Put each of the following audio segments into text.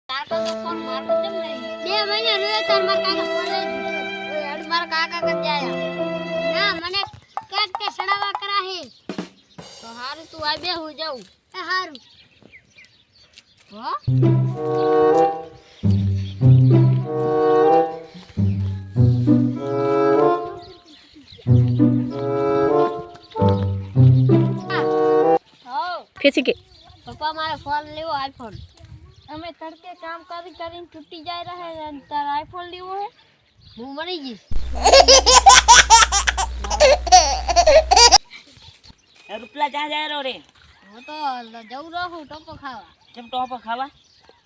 કાકા તો ફોન મારતો કેમ નહીં? 2 મહિના રહ્યો તાર મારા કાકા ફોન લઈ દીધો. ઓય અડ મારા કાકા કન જાય. ના મને કેટ કે સડાવા કરા હે. તો હારું તું આ બે હું જાઉં. એ હારું. હો? ફેસી કે પપ્પા મારે ફોન લેવો આઈફોન. અમે તડકે કામ કરી કરીને તૂટી જાય રહે અને તાર આઈફોન લેવો હે? હું મરી જઈશ. રૂપલા ક્યાં જાય રો રે? હું તો જઉં રહું ટોપો ખાવા. કેમ ટોપો ખાવા?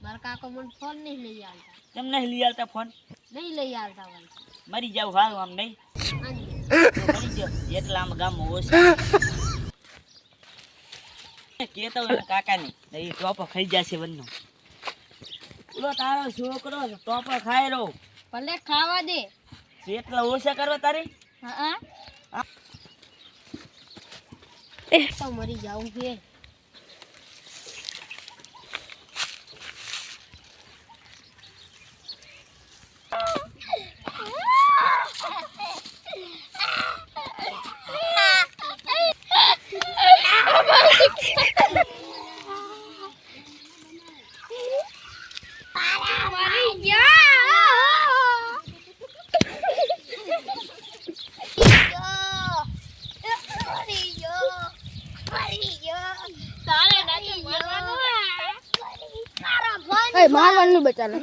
મારા કાકો મને ફોન નહીં લઈ આવતા. કેમ નહીં લઈ આવતા ફોન? નહીં લઈ આવતા મને. મરી જાવ હારું આમ નહીં? હાજી. મરી જાવ એટલા આમ ગામમાં ઓછા કેતો એના કાકાની એ ટોપો ખાઈ જશે બંને. ઓલો તારો છોકરો ટોપો ખાય રો. ભલે ખાવા દે. એટલા ઓછા કરો તારે? હા તો મરી જાઉં છે. મારવાનું બચાલે